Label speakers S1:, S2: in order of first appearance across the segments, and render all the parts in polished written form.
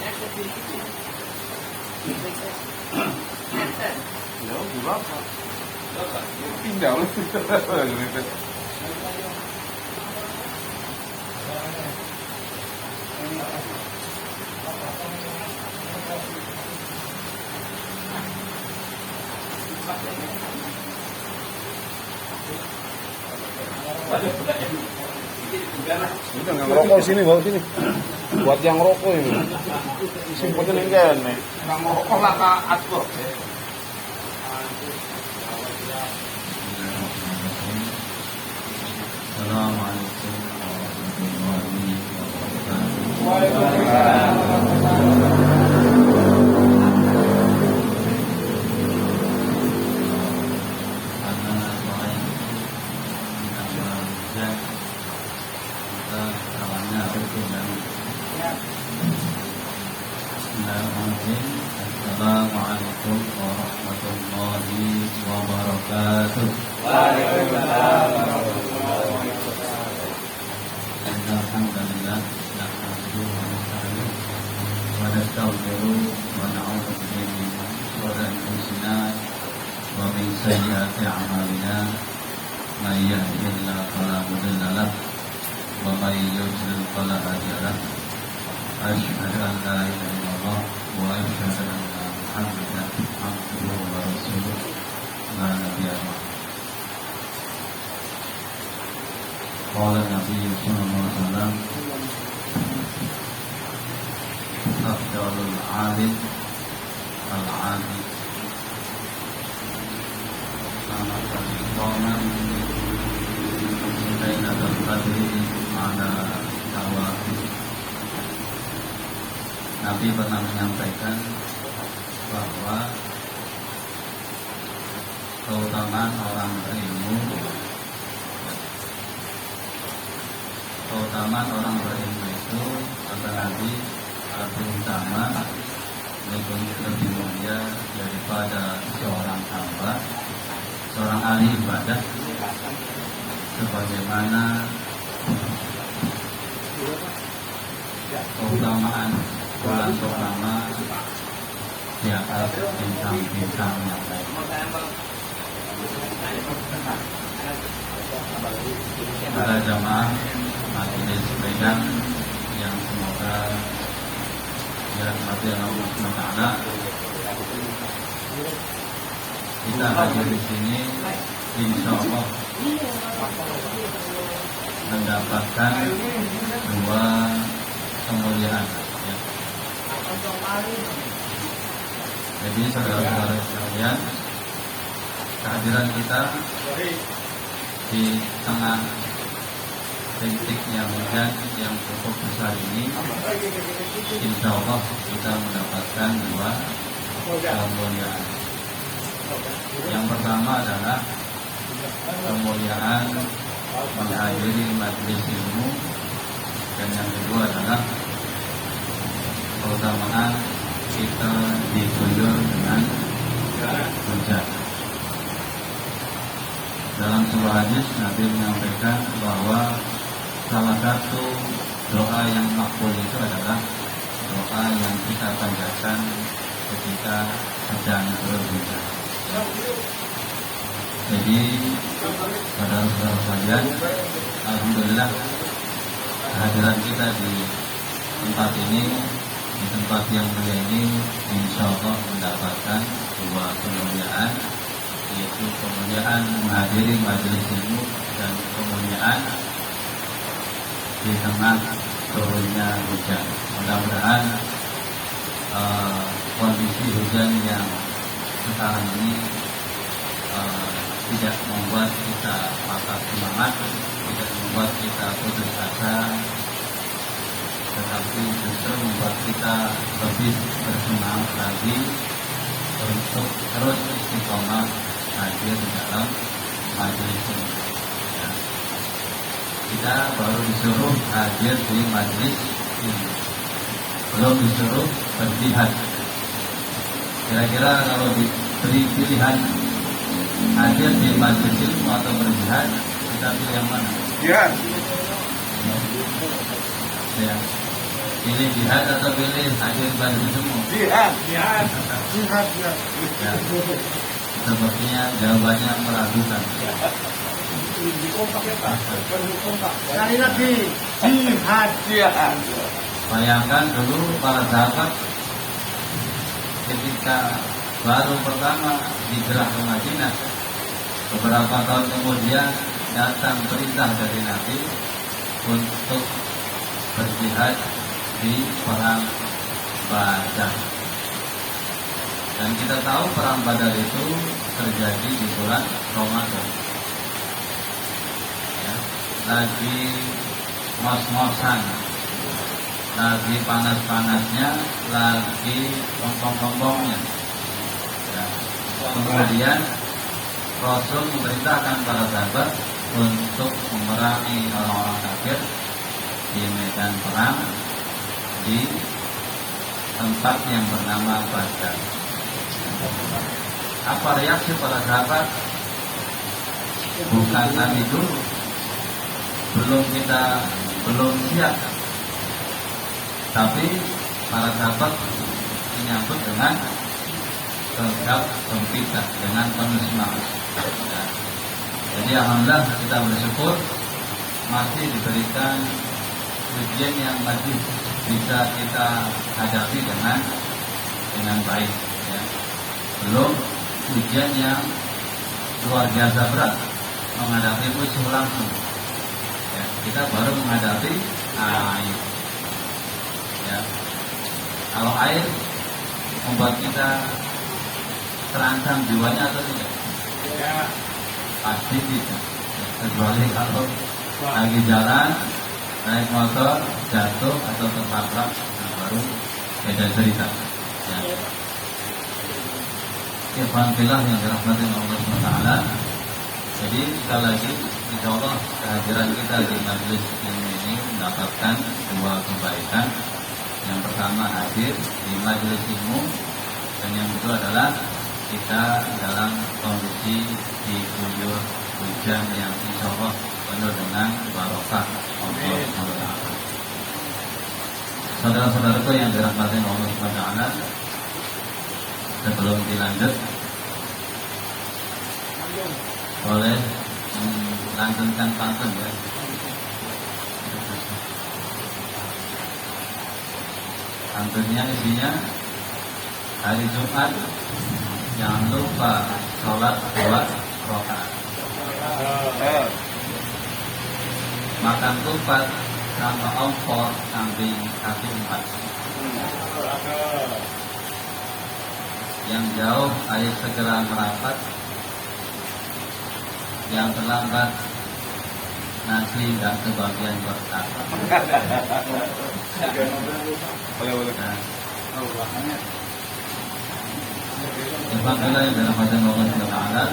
S1: Ya, berapa? Tinggal. Udah nggak ngerokok sini, bawa sini. Buat yang rokok ini. Simpulnya ini kan nih. Nggak ngerokok lah kak Asbro.
S2: Assalamualaikum warahmatullahi wabarakatuh. Karena doain ditambah hujan, maka kawannya betul dan Bismillahirrahmanirrahim. Assalamualaikum warahmatullahi wabarakatuh. Waalaikumsalam warahmatullahi wabarakatuh. Alhamdulillah, nahmaduhu wa nasta'inuhu wa nastaghfiruhu wa na'udzu billahi min shururi anfusina wa min sayyiati a'malina. May yahdihillahu fala mudilla lahu wa may yudlil fala hadiya lahu. Asyhadu an la ilaha illallah wa asyhadu anna Muhammadan abduhu wa rasuluh. La nabiyya ba'dahu. Qala Nabi sallallahu alaihi wasallam, afdalul alim al-alim sama kalimat Lailatul Qadri ala tawafi. Nabi pernah menyampaikan bahwa keutamaan orang berilmu, keutamaan orang berilmu itu kata Nabi lebih utama, lebih mulia daripada seorang hamba, seorang ahli ibadah, sebagaimana keutamaan bulan purnama di atas bintang-bintang yang lain. Para jamaah majelis Medan yang semoga dirahmati Allah SWT, kita hadir di sini insya Allah mendapatkan dua kemuliaan. Ya. Jadi saudara-saudara sekalian, kehadiran kita di tengah rintiknya hujan yang cukup besar ini, insya Allah kita mendapatkan dua kemuliaan. Yang pertama adalah kemuliaan menghadiri majelis ilmu, dan yang kedua adalah keutamaan kita diguyur dengan hujan. Dalam sebuah hadis Nabi menyampaikan bahwa salah satu doa yang makbul itu adalah doa yang kita panjatkan ketika sedang berhujan. Jadi saudara-saudara sekalian, alhamdulillah kehadiran kita di tempat ini, di tempat yang mulia ini, insya Allah mendapatkan dua kemuliaan, yaitu kemuliaan menghadiri majelis ilmu dan kemuliaan di tengah turunnya hujan. Mudah-mudahan kondisi hujan yang sekarang ini tidak membuat kita patah semangat, tidak membuat kita putus asa, tetapi justru membuat kita lebih bersemangat lagi untuk terus istiqomah hadir di dalam majelis ini. Ya. Kita baru disuruh hadir di majelis ini, belum disuruh berjihad. Kira-kira kalau diberi pilihan hadir di majelis ilmu atau berjihad, kita pilih yang mana?
S1: Ya.
S2: Ya. Pilih jihad atau pilih hadir bantu semua?
S1: Jihad.
S3: Jihad. Jihad.
S2: Ya. Sepertinya jawabannya meragukan.
S3: Sekali lagi, jihad.
S1: Jihad.
S2: Bayangkan dulu para sahabat ketika baru pertama hijrah ke Madinah, beberapa tahun kemudian datang perintah dari Nabi untuk berjihad di perang Badar. Dan kita tahu perang Badar itu terjadi di bulan Ramadan. Ya, lagi mos-mosan, lagi panas-panasnya, lagi rompong-rompongnya. Ya. Kemudian Rasul memerintahkan para sahabat untuk memerangi orang-orang kafir di medan perang di tempat yang bernama Badar. Apa reaksi para sahabat? Bukan kami dulu, belum siap, tapi para sahabat menyambut dengan gegap gempita, dengan penuh semangat. Ya. Jadi alhamdulillah kita bersyukur masih diberikan ujian yang masih bisa kita hadapi dengan baik. Ya. Belum ujian yang luar biasa berat, menghadapi musuh langsung. Ya, kita baru menghadapi air. Ya. Kalau air membuat kita terancam jiwanya atau tidak?
S3: Ya.
S2: Pasti tidak. Kecuali kalau lagi jalan naik motor jatuh atau tertabrak, nah baru beda cerita. Ya. Alhamdulillah yang dirahmati Allah SWT. Jadi sekali lagi, insya Allah kehadiran kita di majelis ini mendapatkan dua kebaikan. Yang pertama hadir di majelis ilmu, dan yang kedua adalah kita dalam kondisi diguyur hujan yang insya Allah penuh dengan barokah Allah SWT. Saudara-saudaraku yang dirahmati Allah SWT, sebelum dilanjut boleh melantunkan pantun ya. Pantunnya isinya hari Jumat jangan lupa sholat 2 rakaat. Makan tupat sama opor kambing kaki 4. Yang jauh ayo segera merapat, yang terlambat nasi tidak kebagian berkah.
S1: Boleh.
S2: Alhamdulillah yang dalam bahasa Allah Taala.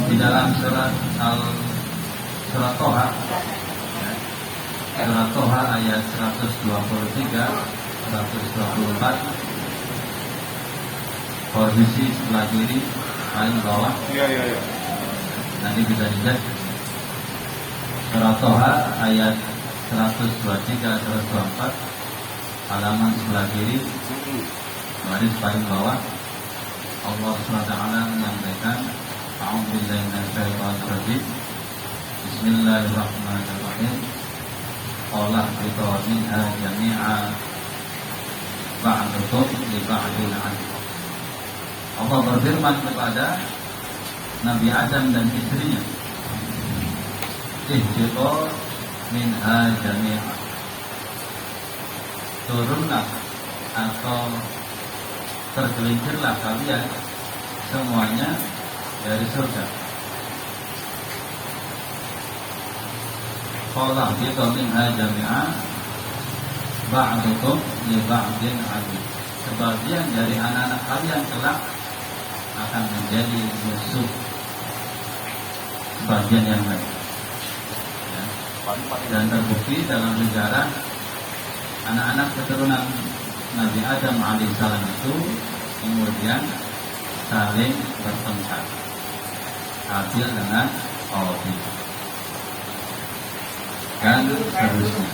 S2: Di dalam surat Toha, surat Toha ayat 123, 124, posisi sebelah kiri paling bawah.
S1: Iya.
S2: Nanti bisa dilihat surat Toha ayat 123, 124, halaman sebelah kiri baris paling bawah. Allah SWT menyampaikan, A'udzubillahi minasyaitonir rajim. Bismillahirrahmanirrahim. Qala bitu minha jami'a ba'dukum li ba'din 'adu. Allah berfirman kepada Nabi Adam dan istrinya, ihbitu minha jami'a, turunlah atau tergelincirlah kalian semuanya dari surga. Qala bitu minha jami'a ba'dukum li ba'din 'adu. Sebagian dari anak-anak kalian kelak akan menjadi musuh sebagian yang lain. Ya. Dan terbukti dalam sejarah anak-anak keturunan Nabi Adam alaihissalam itu kemudian saling bertengkar, Habil dengan khadim. Dan seterusnya.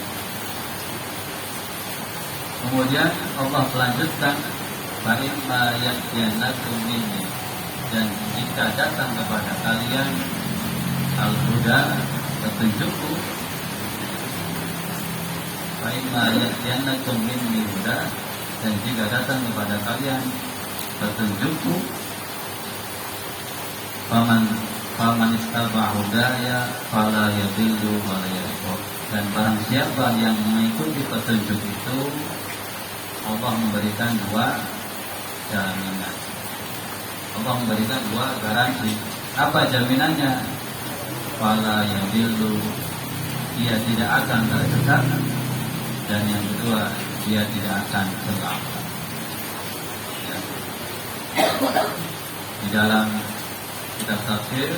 S2: Kemudian Allah melanjutkan fa'imma ya'tiyannakum minni, dan jika datang kepada kalian al-huda, petunjukku, fa'imma ya'tiyannakum minni huda, dan jika datang kepada kalian petunjukku, faman ittaba'a hudaya fala yadillu wa la yashqa, dan barang siapa yang mengikuti petunjuk itu, Allah memberikan dua jaminan. Allah memberikan dua garansi. Apa jaminannya? Fala yadillu, dia tidak akan tersesat, dan yang kedua, dia tidak akan celaka. Ya. Di dalam kitab tafsir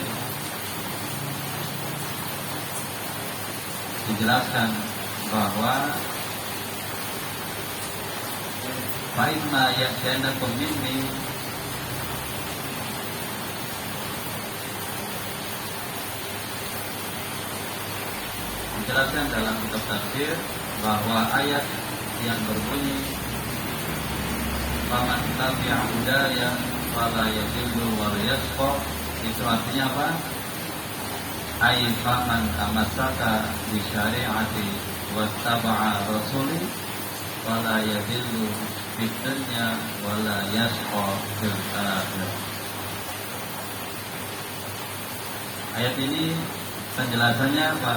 S2: dijelaskan bahwa fa'imma ya'tiyannakum minni, dijelaskan dalam kitab tafsir bahwa ayat yang berbunyi faman tabi'a hudaya fala yadillu wa la yashqa, itu artinya apa? Ai faman tamassaka bi syari'ati wattaba'a rasuli wala yadillu fid dunya wala yashqa fil akhirah. Ayat ini penjelasannya apa?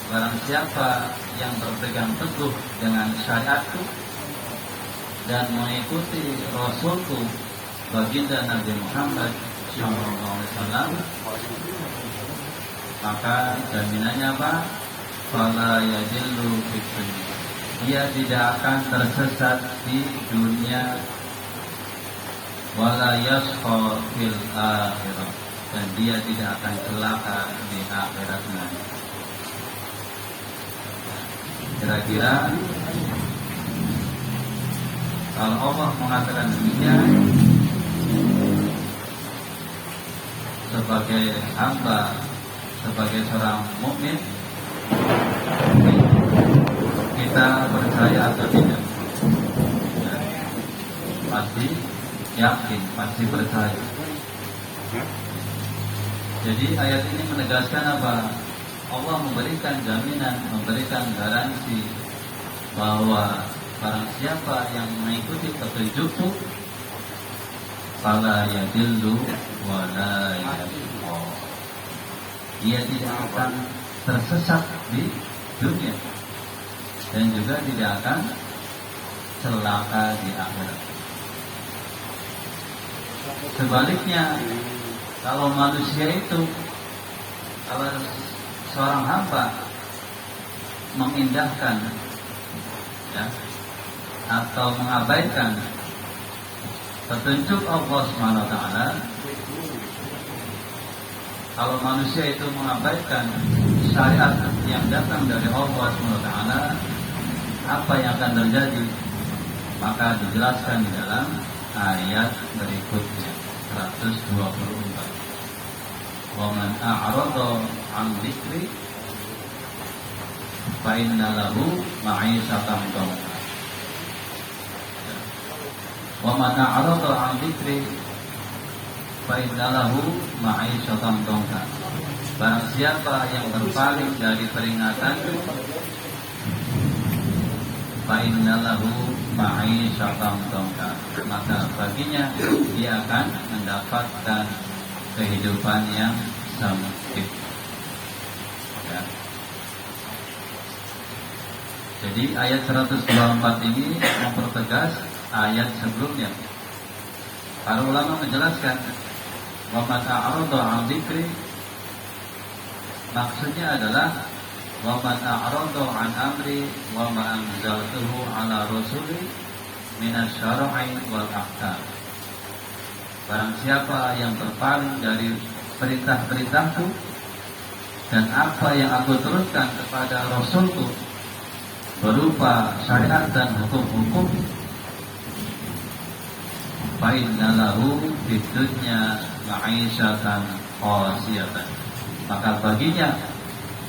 S2: Barang siapa yang berpegang teguh dengan syariatku dan mengikuti Rasulku, baginda Nabi Muhammad SAW, maka jaminannya apa? Fala yadillu fid dunya, dia tidak akan tersesat di dunia, wala yashqa fil akhirah, dan dia tidak akan celaka di akhirat nanti. Kira-kira kalau Allah mengatakan demikian, sebagai hamba, sebagai seorang mukmin, kita percaya atau tidak? Pasti yakin, pasti percaya. Jadi ayat ini menegaskan apa? Allah memberikan jaminan, memberikan garansi bahwa barang siapa yang mengikuti petunjukku, fala yadillu wa la yashqa, dia tidak akan tersesat di dunia dan juga tidak akan celaka di akhirat. Sebaliknya, kalau manusia itu, kalau seorang hamba mengindahkan, ya, atau mengabaikan petunjuk Allah SWT, kalau manusia itu mengabaikan syariat yang datang dari Allah SWT, apa yang akan terjadi? Maka dijelaskan di dalam ayat berikutnya 124. Wa man a'rada 'an dzikri fa inna lahu ma'isatan dhanka. Wa man a'rada 'an dzikri fa inna lahu ma'isatan dhanka. Barang siapa yang berpaling dari peringatan, fa inna lahu ma'isatan dhanka, maka baginya dia akan mendapatkan kehidupan yang sempit. Ya. Jadi ayat 124 ini mempertegas ayat sebelumnya. Para ulama menjelaskan wa man a'rada 'an dzikri, maksudnya adalah wa man a'rada 'an amri wa ma anzaltuhu 'ala rasuli minasy syara'i wal ahkam. Barang siapa yang berpaling dari perintah-perintahku dan apa yang aku turunkan kepada Rasulku berupa syariat dan hukum-hukum, fa inna lahu fid dunya ma'isyatan qasiyatan, maka baginya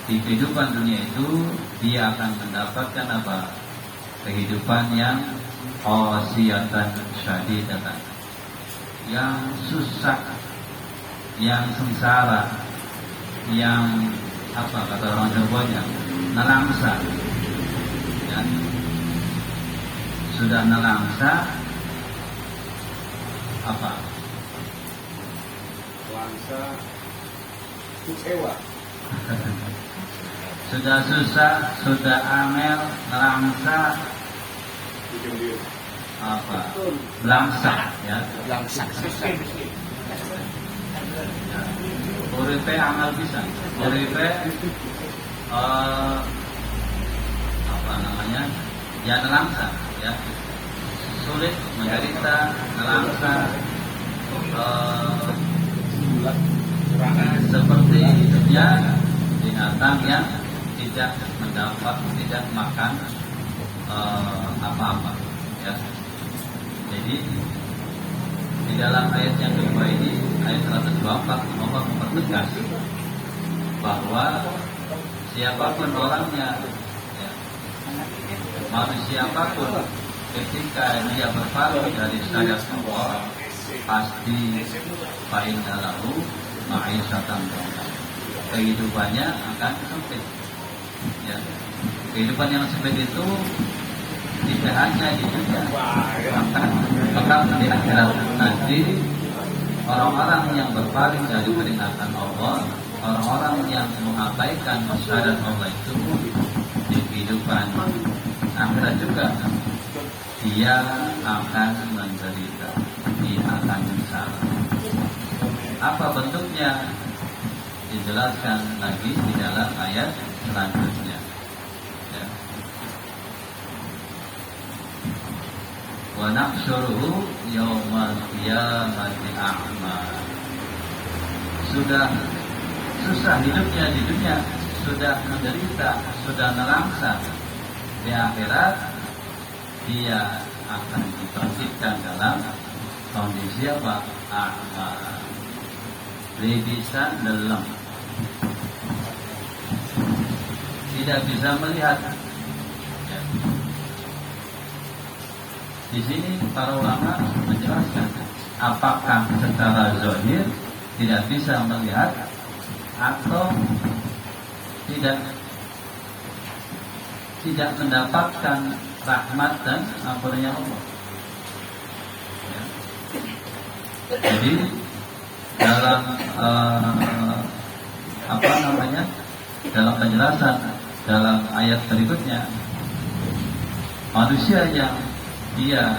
S2: di kehidupan dunia itu dia akan mendapatkan apa? Kehidupan yang qasiyatan syadidatan, yang susah, yang sengsara, yang apa kata orang Jawanya, nelangsa, ya. Sudah nelangsa apa?
S1: Langsa kecewa.
S2: Sudah susah, sudah angel, nelangsa,
S1: Diam-diam.
S2: apa? Belangsak, ya.
S1: Langsak susah.
S2: Uripe angel bisa. Uripe apa namanya? Ya nelangsa, ya. Sulit, menderita, nelangsa, seperti ya binatang yang tidak tidak makan apa-apa, ya. Jadi di dalam ayat yang kedua ini, ayat 124, Allah mempertegas bahwa siapapun orangnya, ya, manusia apapun, ketika dia berpaling dari syariat Allah, pasti fa'inna lahu ma'isatan dhanka. Kehidupannya akan sempit, ya. Kehidupan yang sempit itu tidak hanya di dunia, bahkan di akhirat nanti orang-orang yang berpaling dari peringatan Allah, orang-orang yang mengabaikan syariat Allah itu di kehidupan akhirat juga dia akan menderita, dia akan menyesal. Apa bentuknya? Dijelaskan lagi di dalam ayat selanjutnya, ya. Wa nahsyuruhu yaumal qiyamati a'ma. Sudah susah hidupnya di dunia, sudah menderita, sudah nelangsa. Di akhirat dia akan dibangkitkan dalam kondisi apa? A'ma. Bisa dalam, tidak bisa melihat, ya. Di sini para ulama menjelaskan apakah secara zahir tidak bisa melihat atau tidak mendapatkan rahmat dan ampunnya Allah, ya. Jadi dalam dalam penjelasan dalam ayat berikutnya, manusia yang dia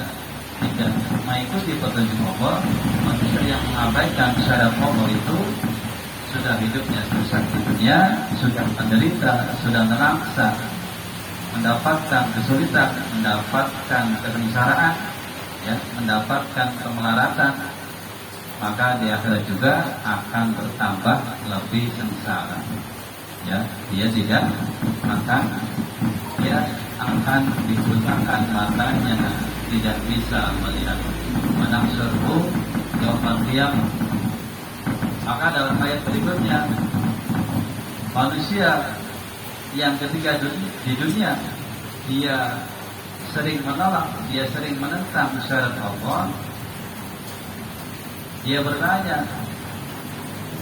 S2: tidak mengikuti petunjuk Allah, manusia yang mengabaikan syariat Allah itu sudah hidupnya susah di dunia, sudah menderita, sudah nelangsa, mendapatkan kesulitan, mendapatkan kesengsaraan, ya, mendapatkan kemelaratan, maka di akhirat juga akan bertambah lebih sengsara, ya. Dia tidak akan, dia akan dibutakan matanya, tidak bisa melihat. Manahsyuruhu yaumal qiyamah. Maka dalam ayat berikutnya, manusia yang ketika di dunia dia sering menolak, dia sering menentang syariat Allah, dia bertanya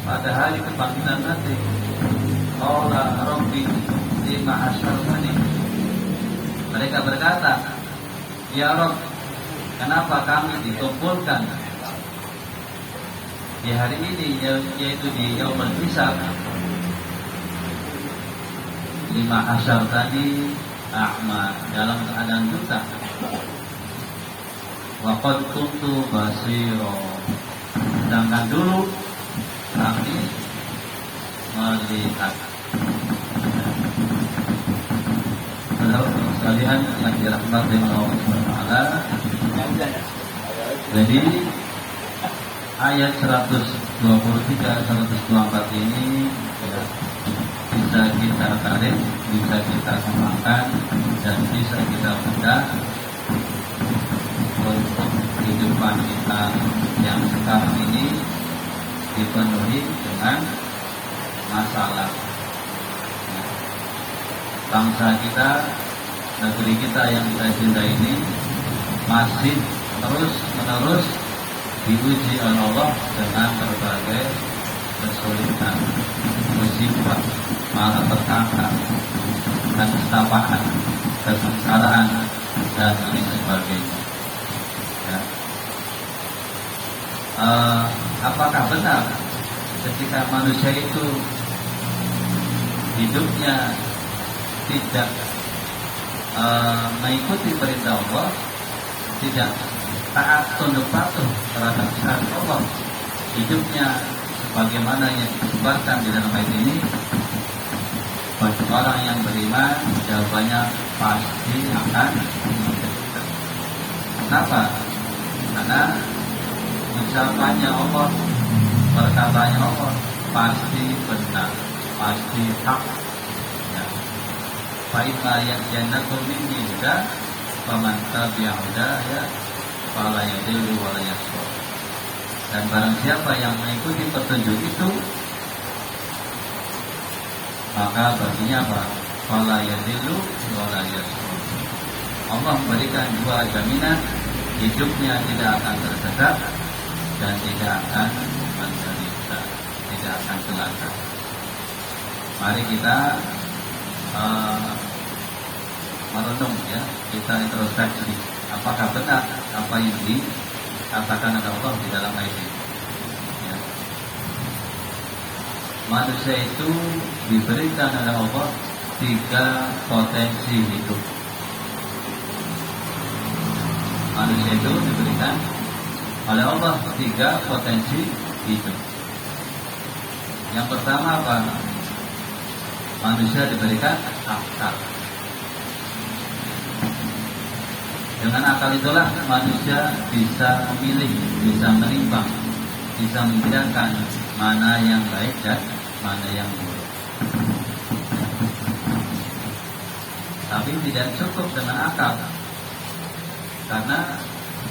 S2: pada hari kebangkitan nanti, qala rabbi lima hasyartani. Mereka berkata, ya Rabb, kenapa kami dikumpulkan di hari ini, yaitu di yaumul hisab? Lima hasyartani a'ma, dalam keadaan buta. Wa qad kuntu basira, sedangkan dulu kami melihat. Saudara sekalian yang dirahmati Allah Subhanahu wa taala, jadi ayat 123 124 ini, ya, bisa kita tarik, bisa kita kembangkan, dan bisa kita bedah untuk kehidupan kita yang sekarang ini dipenuhi dengan masalah. Bangsa kita, negeri kita yang kita cinta ini masih terus-menerus diuji oleh Allah dengan berbagai kesulitan, musibah, malapetaka, kestapaan, kesengsaraan, dan lain sebagainya. Ya. Apakah benar ketika manusia itu hidupnya tidak mengikuti perintah Allah, tidak taat tunduk patuh terhadap syariat Allah, hidupnya sebagaimana yang disebutkan di dalam ayat ini? Bagi orang yang beriman, jawabannya pasti akan menderita. Kenapa? Karena ucapannya Allah, perkataannya Allah pasti benar, pasti hak. Ya. Fa'idma ya'janakum minni huda faman tabi'a hudaya fala yadillu wa la yashqa. Dan barang siapa yang mengikuti petunjuk itu, maka baginya apa? Fala yadillu wa la yashqa. Allah memberikan dua jaminan, hidupnya tidak akan tersesat dan tidak akan menderita, tidak akan celaka. Mari kita merenung, ya, kita introspeksi. Apakah benar apa yang dikatakan oleh Allah di dalam ayat ini? Ya. Manusia itu diberikan oleh Allah 3 potensi hidup. Manusia itu diberikan oleh Allah 3 potensi hidup. Yang pertama apa? Manusia diberikan akal. Dengan akal itulah manusia bisa memilih, bisa menimbang, bisa membedakan mana yang baik dan mana yang buruk. Tapi tidak cukup dengan akal, karena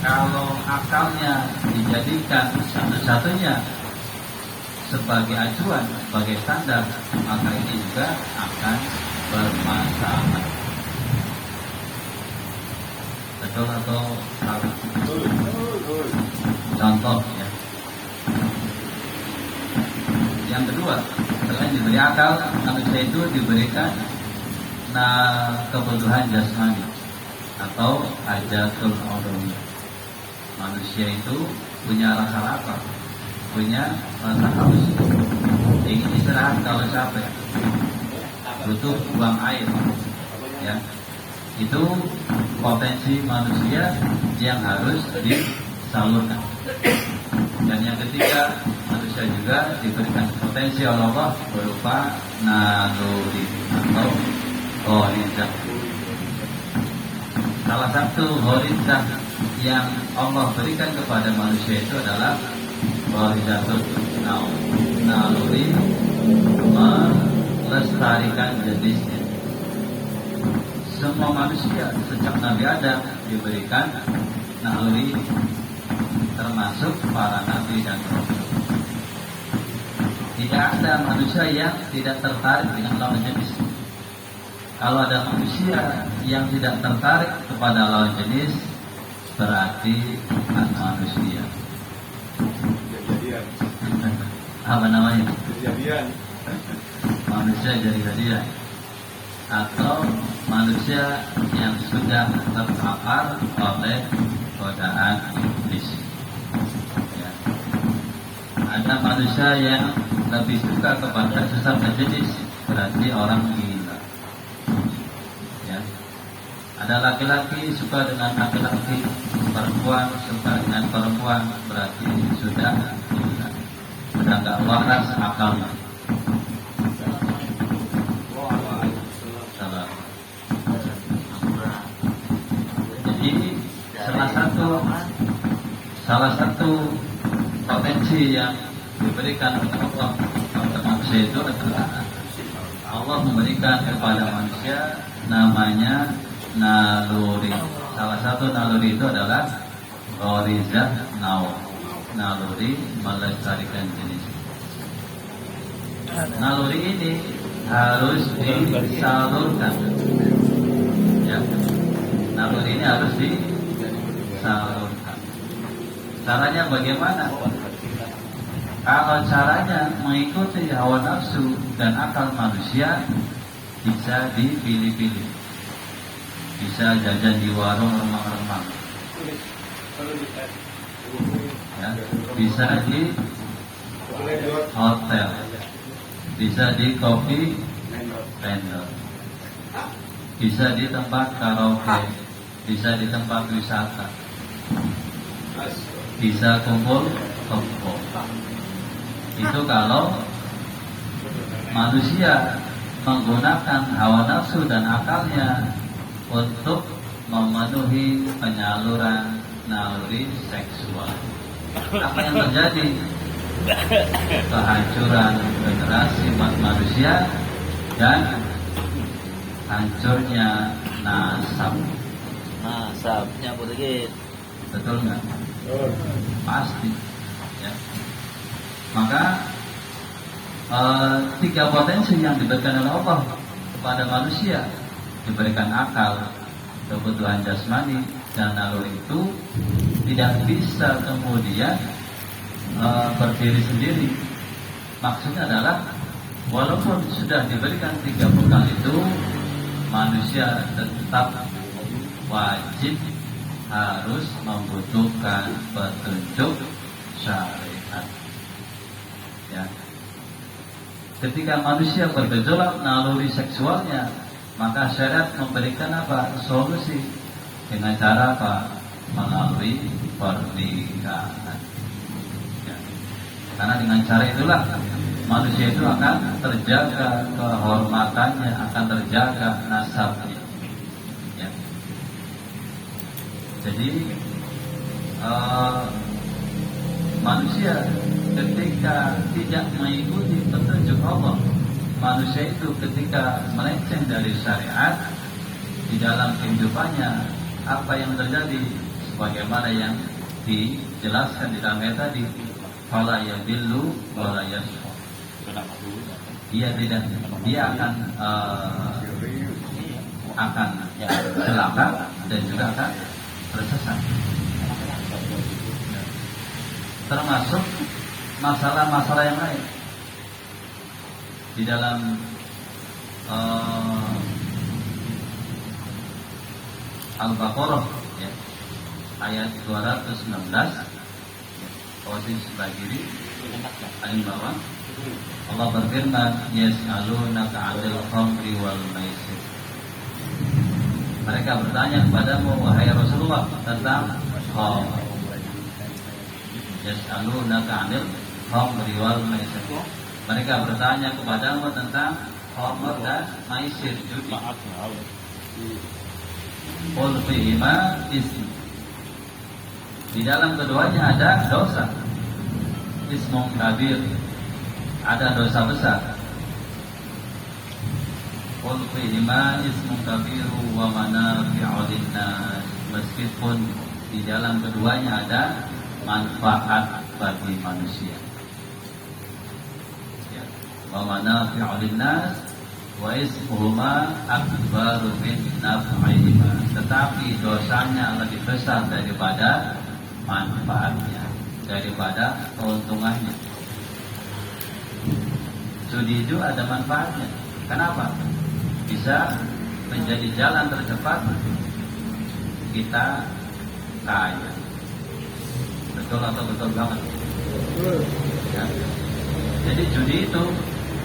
S2: kalau akalnya dijadikan satu-satunya sebagai acuan, sebagai standar, maka ini juga akan bermasalah. Betul atau salah? Contoh, ya. Yang kedua, selain diberi akal, manusia itu diberikan kebutuhan jasmani atau hajatul udhumi. Manusia itu punya rasa lapar, punya rasa haus, ingin istirahat kalau capek, butuh buang air, ya. Itu potensi manusia yang harus disalurkan. Dan yang ketiga, manusia juga diberikan potensi oleh Allah berupa naluri atau ghorizah. Salah satu ghorizah yang Allah berikan kepada manusia itu adalah ghorizatul naluri melestarikan jenisnya. Semua manusia sejak Nabi Adam diberikan naluri, termasuk para nabi dan rasul. Tidak ada manusia yang tidak tertarik dengan lawan jenis. Kalau ada manusia yang tidak tertarik kepada lawan jenis, berarti bukan manusia.
S1: Kejadian.
S2: Apa namanya?
S1: Kejadian.
S2: Manusia jadi-jadian. Atau manusia yang sudah terpapar oleh godaan iblis. Ya. Ada manusia yang lebih suka kepada sesama jenis, berarti orang gila. Ya. Ada laki-laki suka dengan laki-laki, perempuan suka dengan perempuan, berarti sudah gila, sudah nggak waras akalnya. Jadi salah satu potensi yang diberikan oleh Allah kepada manusia itu adalah Allah memberikan kepada manusia namanya naluri. Salah satu naluri itu adalah ghorizah naluri melestarikan jenis. naluri ini harus disalurkan. Ya, naluri ini harus disalurkan. Caranya bagaimana? Kalau caranya mengikuti hawa nafsu dan akal manusia, bisa dipilih-pilih. Bisa jajan di warung remang-remang, ya, bisa di hotel, bisa di kopi vendor, bisa di tempat karaoke, bisa di tempat wisata, bisa kumpul kebo. Itu kalau manusia menggunakan hawa nafsu dan akalnya untuk memenuhi penyaluran naluri seksual. Apa yang terjadi? Kehancuran generasi manusia dan hancurnya nasab.
S4: Nasabnya begitu.
S2: Betul nggak? Pasti. Ya. Maka tiga potensi yang diberikan oleh Allah kepada manusia, diberikan akal, kebutuhan jasmani, dan naluri itu tidak bisa kemudian berdiri sendiri. Maksudnya adalah walaupun sudah diberikan tiga bekal itu, manusia tetap wajib harus membutuhkan petunjuk syariat. Ya. Ketika manusia bergejolak naluri seksualnya, maka syariat memberikan apa? Solusi. Dengan cara apa? Melalui pernikahan. Ya. Karena dengan cara itulah manusia itu akan terjaga kehormatannya, akan terjaga nasabnya. Ya. Jadi manusia ketika tidak mengikuti petunjuk Allah, manusia itu ketika melenceng dari syariat di dalam kehidupannya, apa yang terjadi? Sebagaimana yang dijelaskan di dalam ayat tadi, fala yadillu wala yashqa. Dia akan celaka dan juga akan tersesat. Termasuk masalah-masalah yang lain di dalam Al-Baqarah, ya, ayat 216, posisi sebelah kiri, paling bawah, Allah berfirman, yas'alunaka 'anil khamri wal maisir. Mereka bertanya kepadamu, wahai Rasulullah, tentang khamr. Yas'alunaka 'anil khamri wal maisir. Mereka bertanya kepadamu tentang khamr dan maisir, judi. Qul fihima ism. Di dalam keduanya ada dosa. Ismun kabir. Ada dosa besar. Qul fihima ismun kabiru wa manafi'u linnas. Meskipun di dalam keduanya ada manfaat bagi manusia. Ya. Wa manafi'u linnas wa ismuhuma akbaru min naf'ihima. Tetapi dosanya lebih besar daripada manfaatnya, daripada keuntungannya. Judi itu ada manfaatnya. Kenapa? Bisa menjadi jalan tercepat kita kaya. Betul atau betul banget? Ya. Jadi judi itu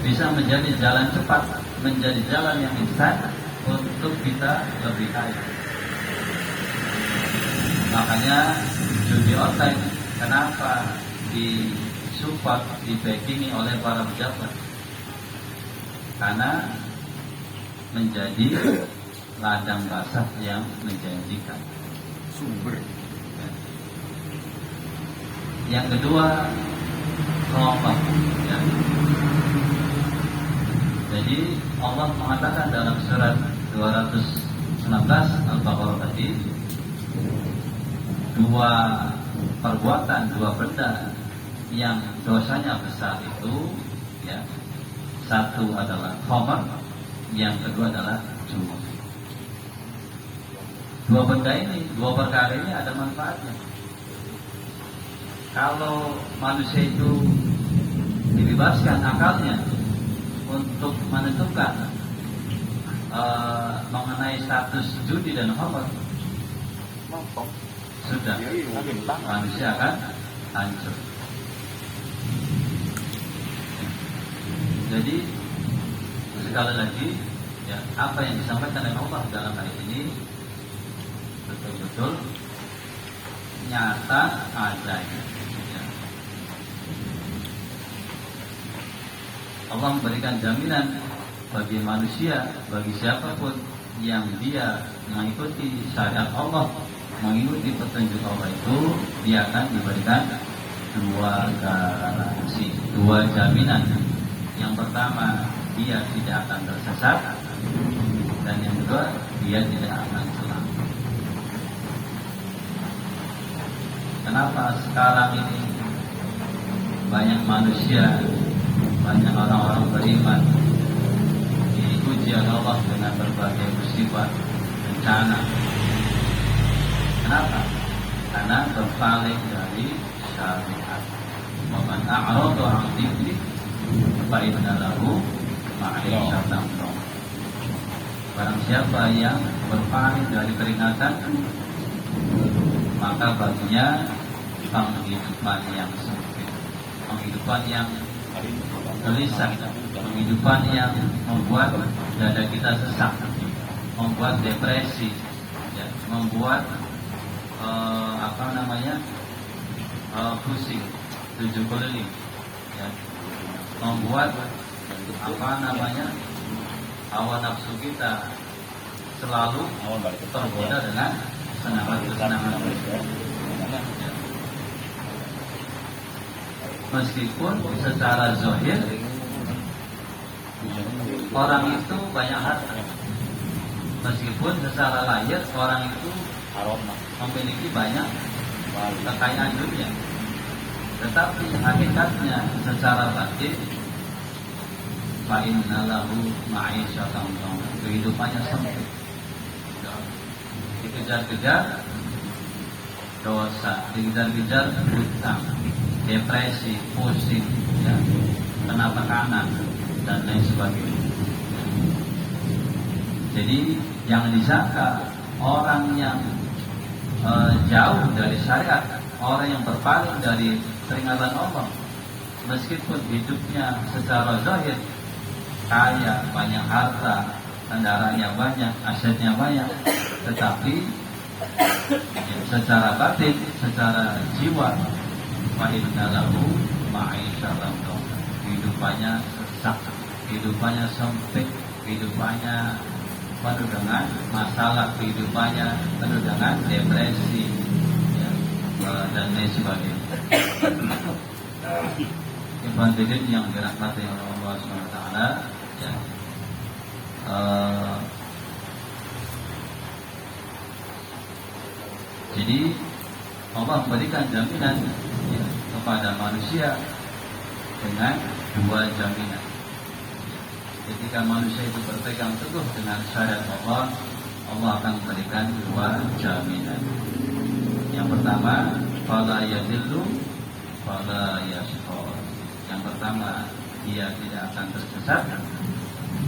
S2: bisa menjadi jalan cepat, menjadi jalan yang instan untuk kita lebih kaya. Makanya judi online kenapa disupport, dibackingi oleh para pejabat? Karena menjadi ladang basah yang menjanjikan.
S1: Sumber.
S2: Yang kedua, kelompok. Ya. Jadi Allah mengatakan dalam surat 219 Al-Baqarah tadi, dua perbuatan, dua benda yang dosanya besar itu, ya, Satu adalah khamar, yang kedua adalah jumlah. Dua perkara ini ada manfaatnya. Kalau manusia itu dibebaskan akalnya untuk menentukan mengenai status judi dan khamar, sudah manusia akan hancur. Jadi sekali lagi, ya, apa yang disampaikan oleh Allah dalam ayat ini betul-betul nyata adanya. Ya. Allah memberikan jaminan bagi manusia, bagi siapapun yang dia mengikuti syariat Allah, mengikuti petunjuk Allah itu, dia akan diberikan dua garansi, dua jaminan. Yang pertama, dia tidak akan tersesat, dan yang kedua, dia tidak akan celaka. Kenapa sekarang ini banyak manusia, banyak orang-orang beriman diuji oleh Allah dengan berbagai musibah, bencana? Kenapa? Karena berpaling dari syariat. Wa man a'rada 'an dzikri fa inna lahu ma'isatan dhanka. Barang siapa yang berpaling dari peringatanku, maka baginya penghidupan yang sempit, penghidupan yang gelisah, penghidupan yang membuat dada kita sesak, membuat depresi, ya, membuat pusing, tujuh keliling, ya, membuat hawa nafsu kita selalu tergoda dengan kesenangan. Meskipun secara zahir orang itu banyak harta, meskipun secara lahir orang itu memiliki banyak kekayaan dunia, tetapi hakikatnya secara batin fa inna lahu ma'isyatan dhanka, kehidupannya sempit, dikejar-kejar dosa, dikejar-kejar hutang, depresi, pusing, ya, kena tekanan dan lain sebagainya. Jadi jangan disangka orang yang jauh dari syariat, orang yang berpaling dari peringatan Allah, meskipun hidupnya secara zahir kaya, banyak harta, kendaraannya banyak, asetnya banyak, tetapi secara batin, secara jiwa, fa inna lahu ma'isyatan dhanka, kehidupannya sesak, kehidupannya sempit, kehidupannya penuh dengan masalah, kehidupannya penuh dengan depresi, ya, dan lain sebagainya. Ikhwan fillah yang dirahmati oleh Allah SWT, ya, jadi Allah memberikan jaminan, ya, kepada manusia dengan dua jaminan. Ketika manusia itu berpegang teguh dengan syariat Allah, Allah akan memberikan dua jaminan. Yang pertama, fala yadillu fala yashqa. Yang pertama, dia tidak akan tersesat,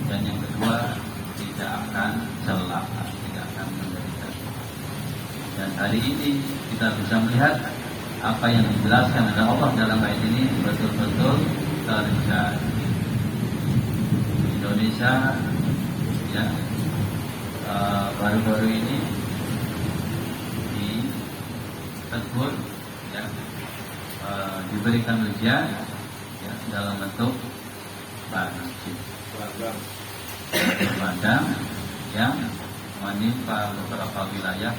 S2: dan yang kedua, tidak akan celaka, tidak akan menderita. Dan hari ini kita bisa melihat apa yang dijelaskan oleh Allah dalam ayat ini betul-betul terjadi. Indonesia, ya, baru-baru ini ditegur, ya, diberikan ujian, ya, dalam bentuk banjir bandang yang menimpa beberapa wilayah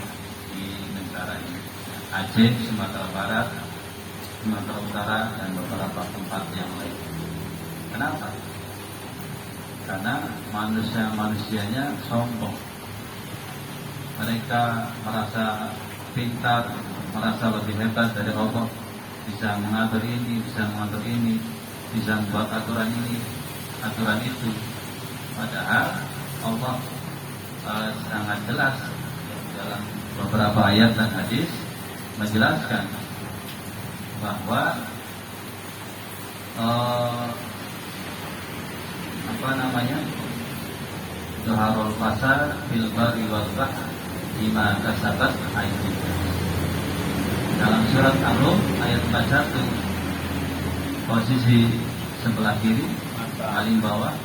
S2: di negara ini, Aceh, Sumatera Barat, Sumatera Utara, dan beberapa tempat yang lain. Kenapa? Karena manusianya sombong. Mereka merasa pintar, merasa lebih hebat dari Allah, bisa mengatur ini, bisa mengatur ini, bisa membuat aturan ini. aturan itu. Padahal Allah sangat jelas dalam beberapa ayat dan hadis menjelaskan bahwa Zuharul fasad fil barri wal bahr bima kasabat aydin. Dalam surat Ar-Rum ayat 41 posisi sebelah kiri paling bawah,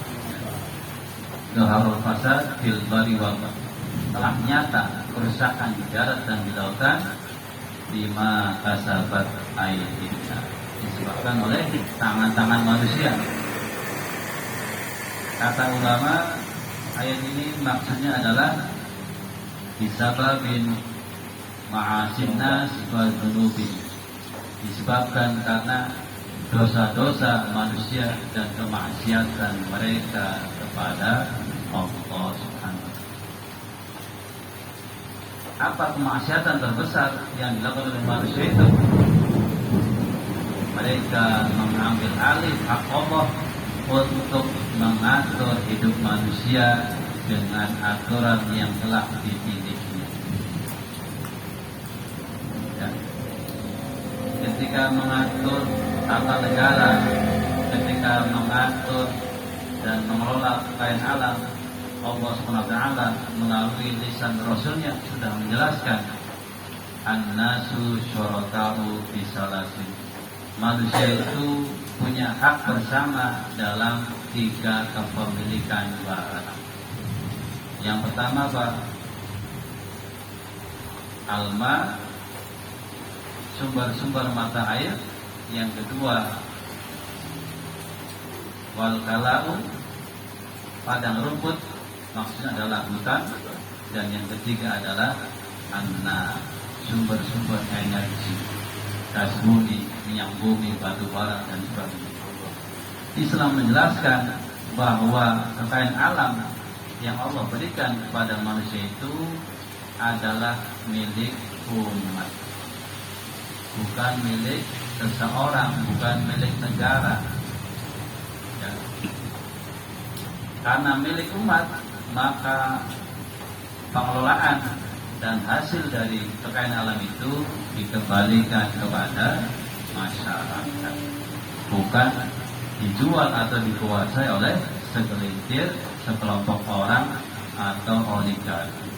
S2: Zuharul fasad fil barri wal bahr, telah nyata kerusakan di darat dan di lautan bima kasabat aydin, disebabkan oleh tangan-tangan manusia. Kata ulama, ayat ini maksudnya adalah disababin ma'asin nas wa dzunubi, disebabkan karena dosa-dosa manusia dan kemaksiatan mereka kepada Allah Subhanahu wa ta'ala. Apa kemaksiatan terbesar yang dilakukan oleh manusia itu? Mereka mengambil alih hak Allah untuk mengatur hidup manusia dengan aturan yang telah dipilihnya. Ya. Ketika mengatur tata negara, ketika mengatur dan mengelola kekayaan alam, Allah SWT melalui lisan Rasulnya sudah menjelaskan an-nasu syuraka'u bisalasin. Manusia itu punya hak bersama dalam 3 kepemilikan barang. Yang pertama apa? Alma, sumber-sumber mata air. Yang kedua wal kalau, padang rumput, maksudnya adalah hutan. Dan yang ketiga adalah anna, sumber-sumber energi, gas bumi, minyak bumi, batu bara dan sebagainya. Islam menjelaskan bahwa kekayaan alam yang Allah berikan kepada manusia itu adalah milik umat, bukan milik seseorang, bukan milik negara. Ya. Karena milik umat, maka pengelolaan dan hasil dari kekayaan alam itu dikembalikan kepada masyarakat, bukan dijual atau dikuasai oleh segelintir, sekelompok orang atau oligarki.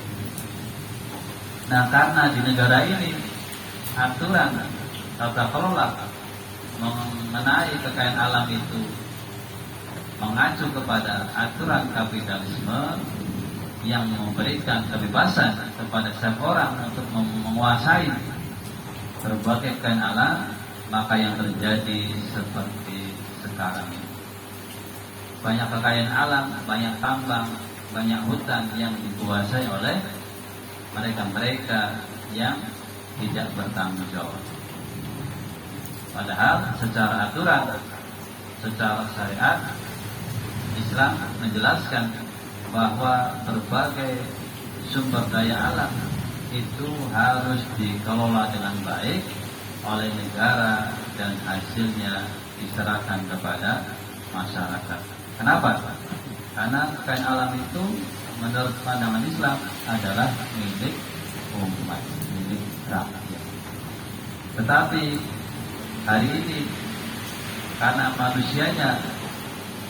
S2: Nah, karena di negara ini aturan tata kelola mengenai kekayaan alam itu mengacu kepada aturan kapitalisme yang memberikan kebebasan kepada setiap orang untuk menguasai berbagai kekayaan alam, maka yang terjadi seperti sekarang ini. Banyak kekayaan alam, banyak tambang, banyak hutan yang dikuasai oleh mereka-mereka yang tidak bertanggung jawab. Padahal secara aturan, secara syariat, Islam menjelaskan bahwa berbagai sumber daya alam itu harus dikelola dengan baik oleh negara dan hasilnya diserahkan kepada masyarakat. Kenapa? Karena kekayaan alam itu menurut pandangan Islam adalah milik umat, milik rakyat. Tetapi hari ini karena manusianya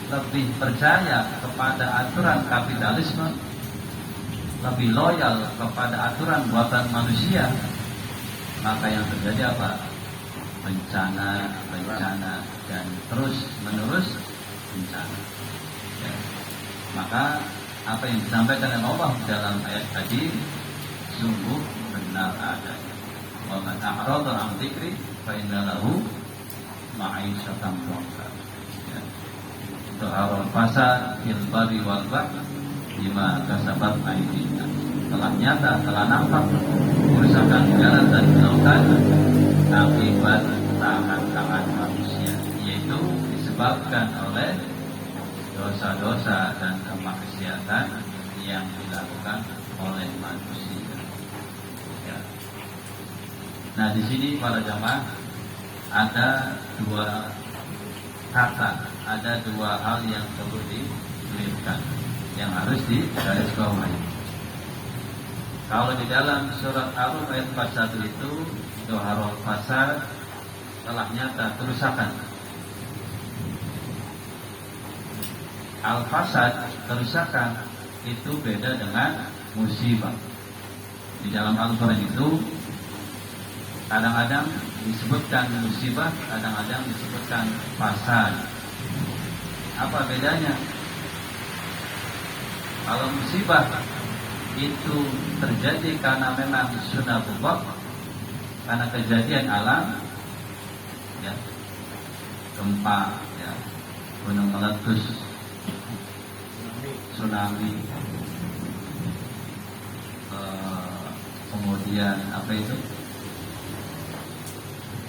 S2: lebih percaya kepada aturan kapitalisme, lebih loyal kepada aturan buatan manusia, maka yang terjadi apa? Bencana, dan terus menerus bencana. Ya. Maka apa yang disampaikan oleh Allah dalam ayat tadi sungguh benar adanya. Wa man a'rada 'an dzikri fa inna lahu ma'isyatan dhanka. Zuharul fasad fil barri wal bahr bima kasabat aydina. Telah nyata, telah nampak kerusakan darat dan lautan akibat tangan-tangan manusia, yaitu disebabkan oleh dosa-dosa dan kemaksiatan yang dilakukan oleh manusia. Ya. Nah, di sini para jamaah ada 2 kata ada dua hal yang perlu dikliarkan, yang harus digarisbawahi. Kalau di dalam surat Al-Rum ayat 41 itu Doharul fasad telah nyata kerusakan. Al-fasad, kerusakan, itu beda dengan musibah. Di dalam Al-Quran itu kadang-kadang disebutkan musibah, kadang-kadang disebutkan fasad. Apa bedanya? Kalau musibah itu terjadi karena memang sunatullah, karena kejadian alam, ya, gempa, ya, gunung meletus, tsunami, kemudian apa itu,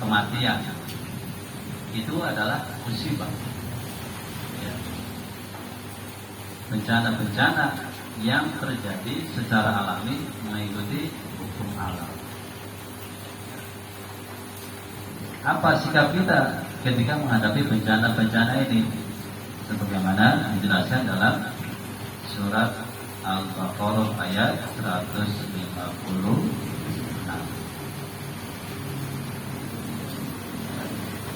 S2: kematian, itu adalah musibah, ya. Bencana-bencana yang terjadi secara alami mengikuti hukum alam. Apa sikap kita ketika menghadapi bencana-bencana ini? Sebagaimana dijelaskan dalam surat Al-Baqarah ayat 156.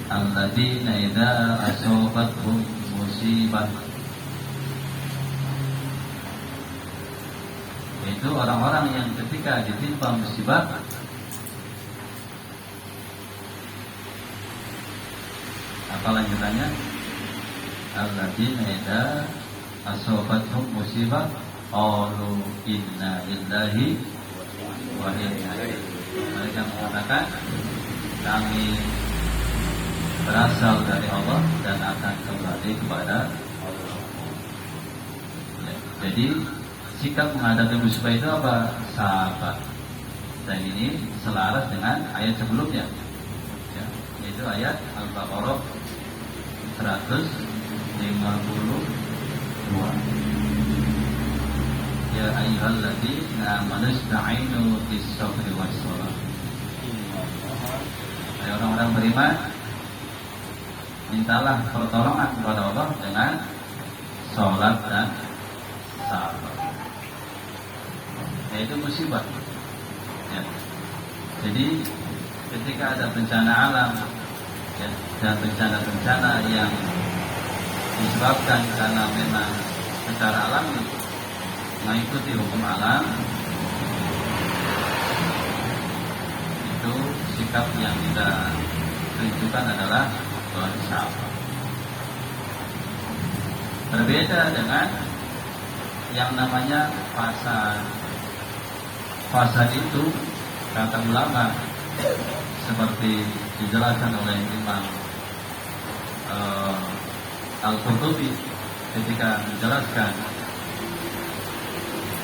S2: Alladzina idza asabathum musibah, itu orang-orang yang ketika ditimpa musibah apa lanjutannya? Alladzina idza asabathum musibah qalu inna lillahi wa inna ilaihi. Mereka mengatakan kami berasal dari Allah dan akan kembali kepada Allah. Jadi sikap menghadapi musibah itu apa? Sabar. Dan ini selaras dengan ayat sebelumnya, ya, yaitu ayat Al-Baqarah 152. Ya ayyuhalladzina amanu ista'inu bis-sabri was-shalah. Hai orang-orang beriman, mintalah pertolongan kepada Allah dengan sholat dan sabar. Yaitu musibah, ya. Jadi ketika ada bencana alam, ya, dan bencana-bencana yang disebabkan karena memang secara alami mengikuti hukum alam, itu sikap yang kita tunjukkan adalah sabar. Berbeda dengan yang namanya fasad. Fasad itu kata ulama seperti dijelaskan oleh Imam Al-Qurtubi ketika menjelaskan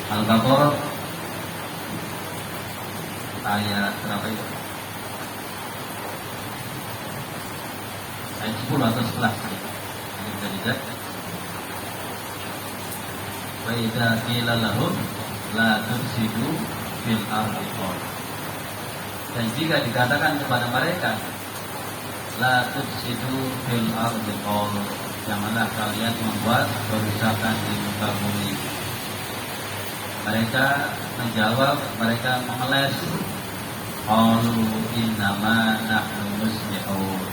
S2: Al-Baqarah ayat berapa itu? Ayat 10 atau 11. Ini bisa dicek. Wa idza qila lahum la tufsidu fil ardi. Dan jika dikatakan kepada mereka la tufsidu fil ardi, janganlah kalian membuat kerusakan di muka bumi. Mereka menjawab, mereka mengeles, qalu innama nahnu muslihun.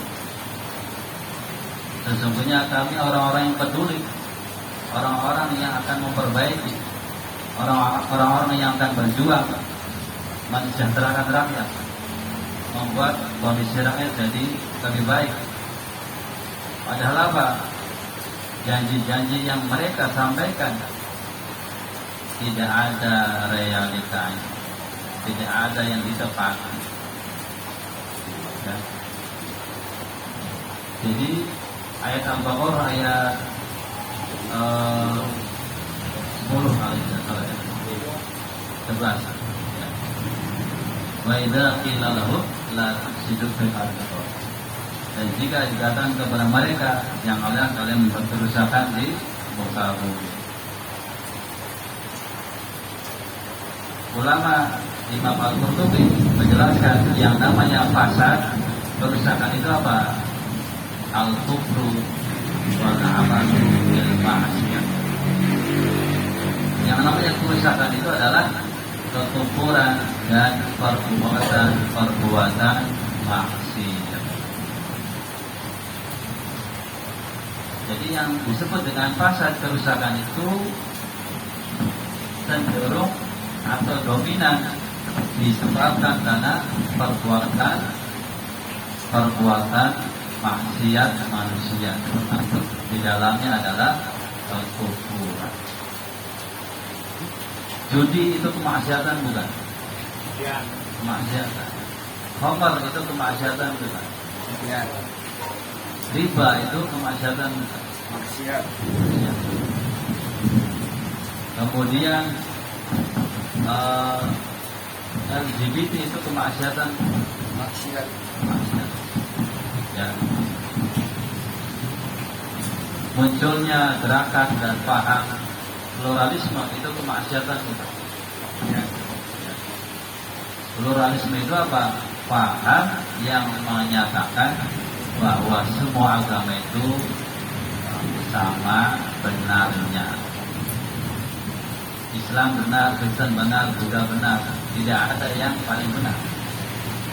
S2: Sesungguhnya kami orang-orang yang peduli, orang-orang yang akan memperbaiki, orang-orang yang akan berjuang mensejahterakan rakyat, membuat kondisi rakyat jadi lebih baik. Padahal apa? Janji-janji yang mereka sampaikan tidak ada realitanya, tidak ada yang ditepati. Ya. Jadi ayat Al-Baqarah ayat 10 kali tidak salah ya. 11. Ya. Wa idza qila lahu la tufsidu fil ardi. Dan jika dikatakan kepada mereka, janganlah kalian membuat kerusakan di muka bumi. Ulama Imam Al-Qurtubi menjelaskan yang namanya fasad, kerusakan itu apa? Al-kufru wal amalu bil ma'siyah. Yang namanya kerusakan itu adalah kekumpulan dan perbuatan maksiat. Jadi yang disebut dengan fasad kerusakan itu cenderung atau dominan disebabkan karena perbuatan maksiat manusia, termasuk di dalamnya adalah kekufuran. Judi itu kemaksiatan bukan?
S3: Ya.
S2: Kemaksiatan. Khamar itu kemaksiatan bukan?
S3: Ya.
S2: Riba itu kemaksiatan bukan?
S3: Maksiat.
S2: Ya. Kemudian LGBT itu kemaksiatan,
S3: Maksiat.
S2: maksiat. Ya. Munculnya gerakan dan paham pluralisme itu kemaksiatan bukan?
S3: Ya.
S2: Ya. Pluralisme itu apa? Paham yang menyatakan bahwa semua agama itu sama benarnya. Islam benar, Kristen benar, Buddha benar, tidak ada yang paling benar.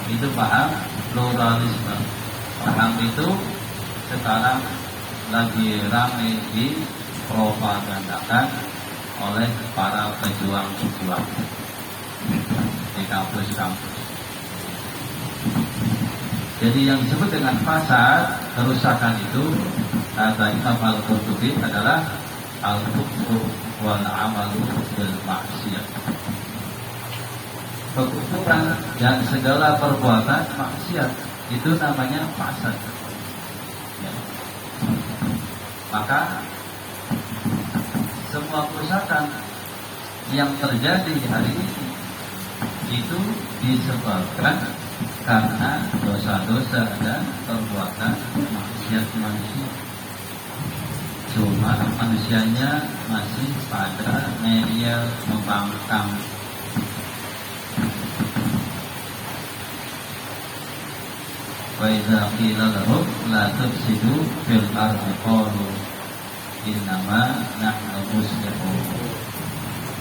S2: Itu paham pluralisme. Paham itu sekarang lagi ramai dipropagandakan oleh para pejuang-pejuang di kampus-kampus. Jadi yang disebut dengan fasad, kerusakan itu kata Imam Al-Qurtubi adalah al-kufru wal amalu bil maksiat. Kekufuran dan segala perbuatan maksiat itu namanya fasad. Ya. Maka semua kerusakan yang terjadi hari ini itu disebabkan karena dosa-dosa dan perbuatan maksiat manusia. Cuma manusianya masih pada ngeyel membangkang. Wa idza qila lahum la tufsidu fil ardi qalu innama nahnu muslihun.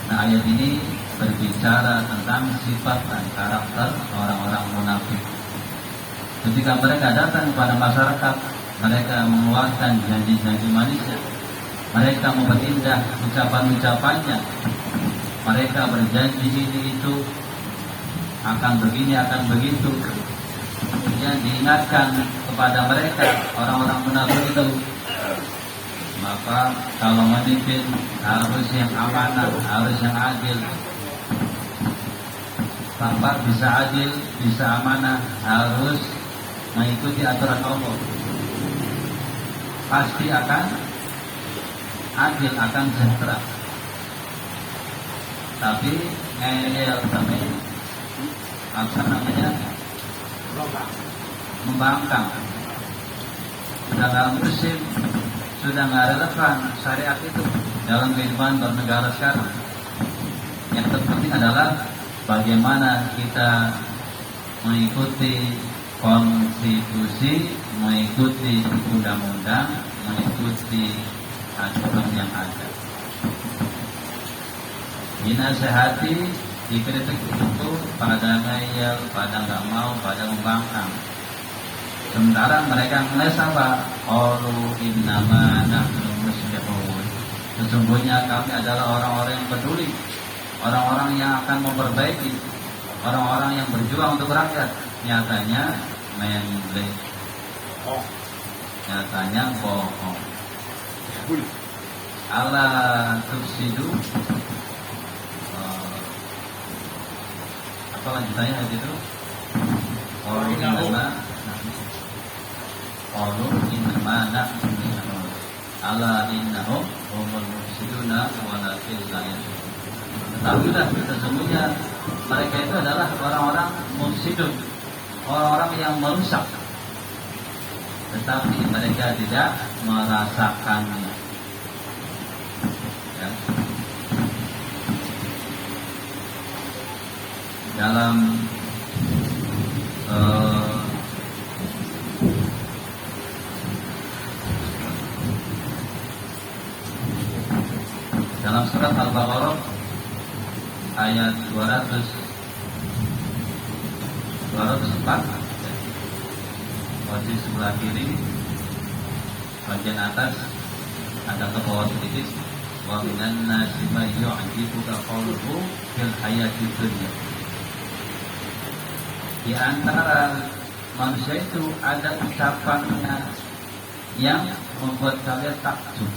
S2: Nah, ayat ini berbicara tentang sifat dan karakter orang-orang munafik. Ketika mereka datang kepada masyarakat, mereka mengeluarkan janji-janji manisnya, mereka memperindah ucapan-ucapannya, mereka berjanji ini itu akan begini akan begitu. Kemudian diingatkan kepada mereka orang-orang munafik itu, maka kalau memimpin harus yang amanah, harus yang adil. Tanpa bisa adil, bisa amanah, harus mengikuti aturan Allah. Pasti akan adil, akan sejahtera. Tapi ngeyel sampai apa namanya? Membangkang. Sudah dalam musim, sudah nggak relevan syariat itu dalam kehidupan bernegara sekarang. Yang terpenting adalah bagaimana kita mengikuti konstitusi, mengikuti undang-undang, mengikuti aturan yang ada. Dinasehati, dikritik itu pada ngeyel, pada nggak mau, pada membangkang. Sementara mereka ngeles apa? Qalu innama nahnu muslihun. Sesungguhnya kami adalah orang-orang yang peduli, orang-orang yang akan memperbaiki, orang-orang yang berjuang untuk rakyat. Nyatanya menble, nyatanya bohong. Ala tufsidu. Apa lanjutannya itu? Qalu innama nahnu muslihun. Ala innahum humul mufsiduna walakin la yashurun. Ketahuilah sesungguhnya mereka itu adalah orang-orang mufsidun, orang-orang yang merusak, tetapi mereka tidak merasakannya. Ya. Dalam surat Al-Baqarah ayat 204, posisi sebelah kiri bagian atas agak ke bawah sedikit. Wa minan nasi may yu'jibuka qawluhu fil hayatid dunya. Di antara manusia itu ada ucapannya yang membuat kalian takjub.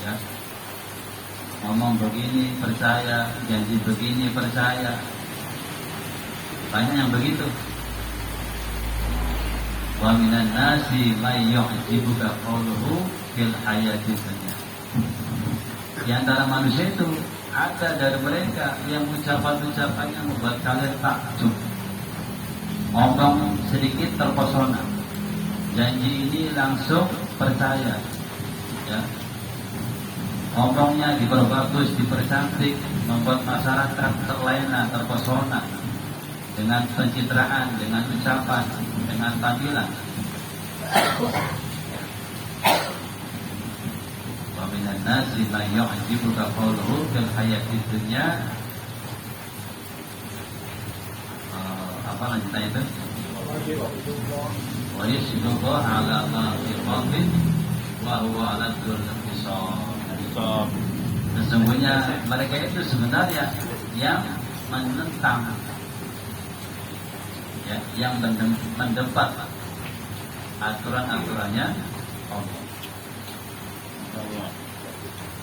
S2: Ya. Ngomong begini percaya, janji begini percaya. Banyak yang begitu. Wa minan nasi may yu'jibuka qawluhu fil hayatid dunya. Di antara manusia itu ada dari mereka yang ucapan-ucapan yang membuat kalian takjub. Ngomong sedikit terpesona, janji ini langsung percaya. Ya. Ngomongnya diperbagus, dipercantik, membuat masyarakat terlena, terpesona dengan pencitraan, dengan ucapan, dengan tampilan. Wa minan nasi may yu'jibuka qawluhu fil hayatid dunya. Apa lanjutannya itu? Wa yashhadu ala ma fi qalbi wa huwa ala dzulmi qisam. Sesungguhnya mereka itu sebenarnya yang menentang, ya, yang mendebat aturan-aturannya Allah.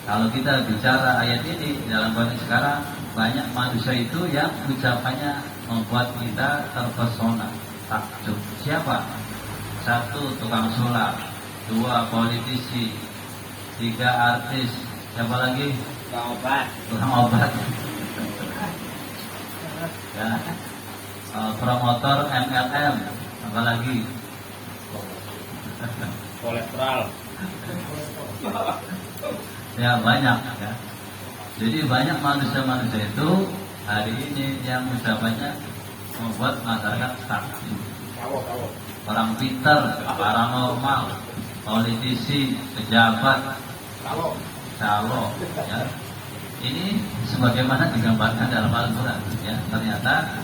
S2: Kalau kita bicara ayat ini dalam konteks sekarang, banyak manusia itu yang ucapannya membuat kita terpesona, takjub. Siapa? 1 tukang sulap, 2 politisi, 3 artis, siapa lagi? Tukang obat. Ya, promotor MLM, apa lagi?
S3: Kolesterol.
S2: Ya banyak ya. Jadi banyak manusia-manusia itu hari ini yang ucapannya membuat masyarakat takjub. Orang pintar, paranormal, politisi, pejabat, calo, ya. Ini sebagaimana digambarkan dalam Al-Quran, ya. Ternyata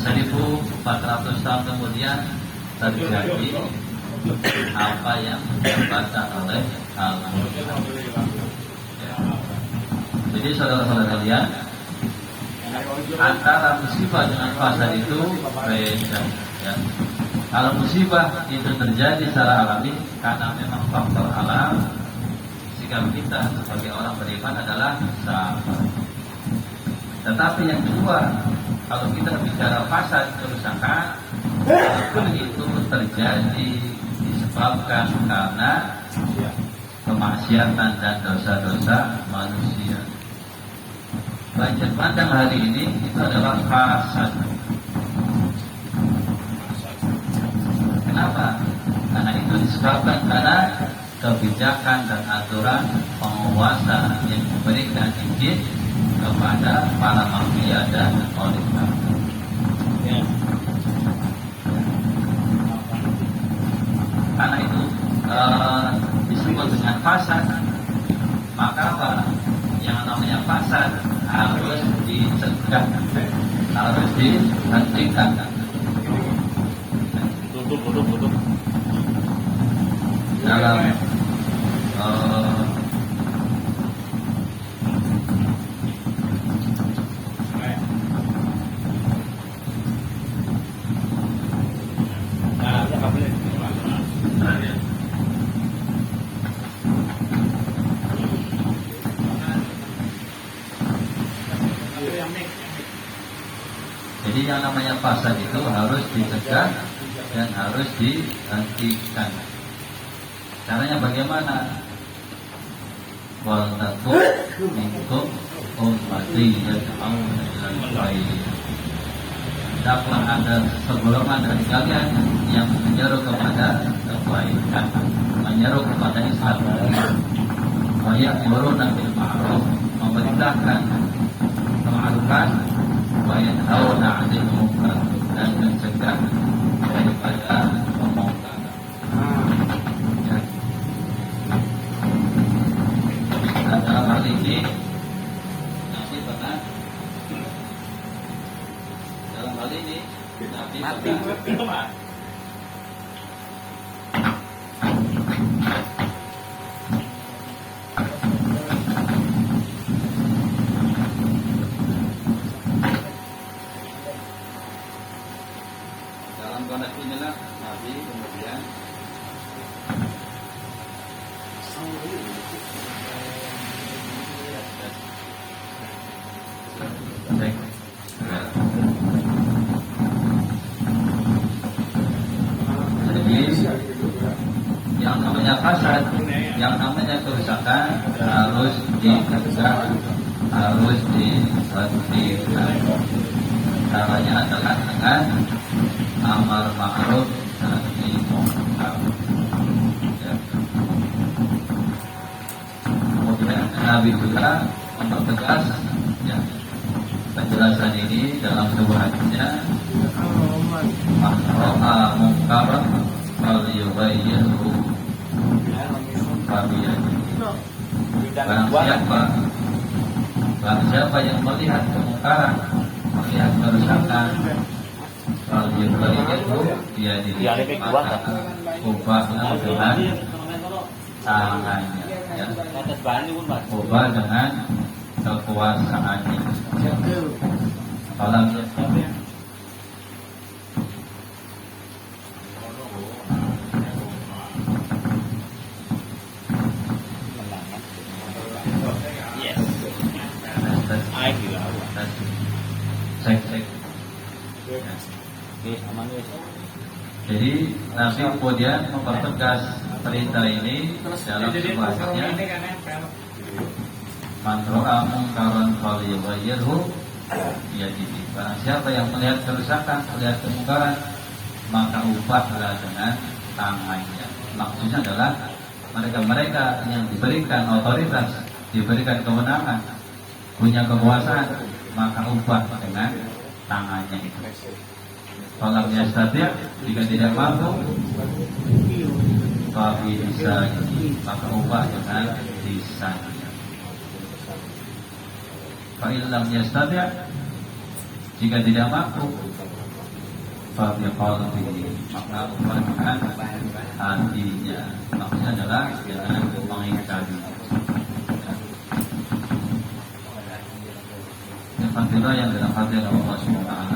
S2: 1400 tahun kemudian terjadi apa yang digambarkan oleh Al-Quran. Ya. Jadi saudara-saudara kalian, antara musibah dengan fasad itu beda. Ya. Kalau musibah itu terjadi secara alami karena memang faktor alam, sikap kita sebagai orang beriman adalah sabar. Tetapi yang kedua, kalau kita bicara fasad, kerusakan, itu terjadi disebabkan karena kemaksiatan dan dosa-dosa manusia. Banjir bandang hari ini itu adalah fasad. Kenapa? Karena itu disebabkan karena kebijakan dan aturan penguasa yang memberikan izin kepada para mafia dan oligark. Ya. Karena itu disebut dengan fasad. Maka apa? Yang namanya fasad harus dicegah, harus dihentikan. Duduk. Dalam jadi yang namanya fasad itu harus dicegah dan harus dihentikan. Caranya bagaimana? Wal takum minkum ummati yad'una ilal khair. Hendaklah ada segolongan dari kalian yang menyeru kepada kebaikan, menyeru kepada Islam. Wa ya'muruna bil ma'ruf, memerintahkan kema'rufan, wa yanhauna 'anil munkar, dan mencegah daripada kemungkaran. Ya. ini Nabi pernah dalam hal ini Nabi pernah dalam konteks inilah Nabi kemudian jadi yang namanya fasad, yang namanya kerusakan harus dicegah, harus dihentikan. Caranya adalah dengan amar ma'ruf nahi munkar. Ya. Kemudian Nabi juga mempertegas ya, penjelasan ini dalam sebuah hadisnya, man ra'a munkaran falyughayyirhu biyadihi. Barang siapa yang melihat kemungkaran, melihat kerusakan, falyughayyirhu biyadihi, maka ubahlah dengan tangannya, ya. Ubah dengan kekuasaannya. Kalau jadi Nabi kemudian mempertegas perintah ini dalam sebuah hadisnya, man ra'a munkaran falyughayyirhu biyadihi. Barang siapa yang melihat kerusakan, melihat kemungkaran, maka ubahlah dengan tangannya. Maksudnya adalah mereka-mereka yang diberikan otoritas, diberikan kewenangan, punya kekuasaan, maka ubah dengan tangannya itu. Kalau yastati', jika tidak mampu, tapi bisa, maka ubah dengan lisannya. Fa'ilam yastati', jika tidak mampu, tapi qalbihi, maka ubah dengan hatinya. Maksudnya adalah dengan mengingkari. Yang kedua yang dalam hati Allah SWT,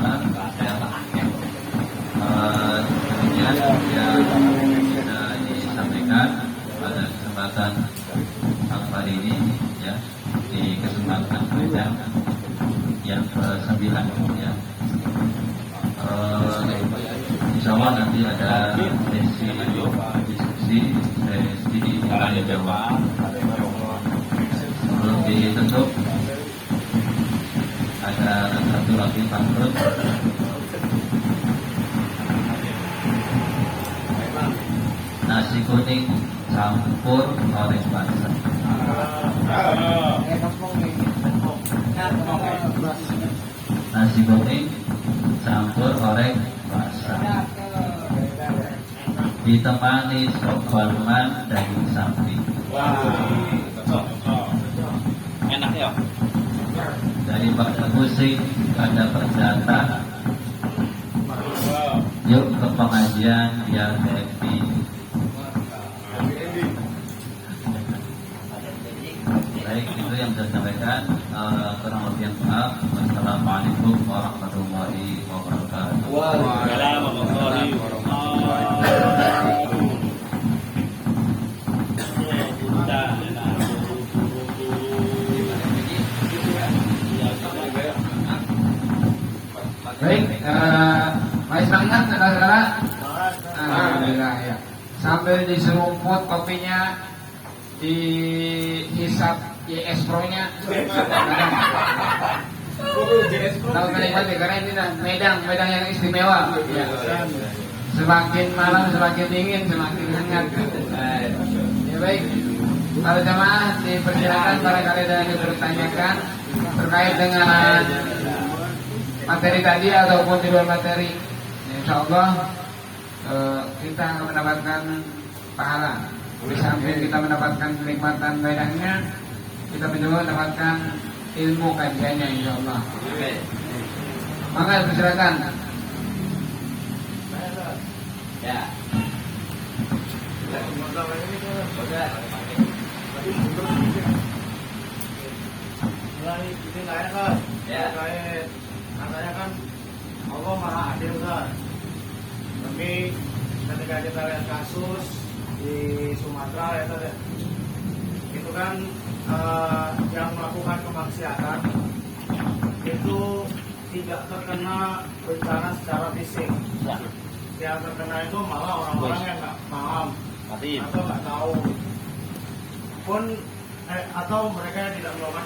S2: demikian yang sudah disampaikan pada kesempatan hari ini, ya, di kesempatan yang ke-9, ya. Insya Allah nanti ada sesi diskusi, sesi tanya jawab. Sebelum ditutup ada satu lagi pantun. Nasi kuning campur goreng basah. Nasi kuning campur goreng basah, ditemani sop balungan daging sapi.
S4: Enak ya.
S2: Dari Pak Musik ada perdata. Yuk ke pengajian biar happy. Baik, itu yang saya sampaikan. Kurang lebih yang maaf. Wassalamualaikum warahmatullahi wabarakatuh.
S4: Waalaikumsalam warahmatullahi
S3: Baik, masih semangat saudara-saudara. Alhamdulillah ya. Sambil diseruput kopinya, dihisap YS Pro-nya. Tahu kalimat ya, karena ini medang yang istimewa. Ya. Semakin malam semakin dingin, semakin hangat. Ya baik. Para jamaah dipersilakan barangkali ada yang bertanyakan terkait dengan materi tadi ataupun di luar materi. Insya Allah kita akan mendapatkan pahala. Di samping kita mendapatkan kenikmatan medangnya, kita benar-benar mendapatkan ilmu kajiannya insya Allah. Maka silakan.
S4: Ya.
S5: Mulai ini nanya kan, terkait katanya kan Allah Maha Adil kan. Tapi ketika kita lihat kasus di Sumatera itu kan yang melakukan kemaksiatan itu tidak terkena bencana secara fisik. Yang terkena itu malah orang-orang yang nggak paham
S4: Mati.
S5: atau nggak tahu pun atau mereka yang tidak melakukan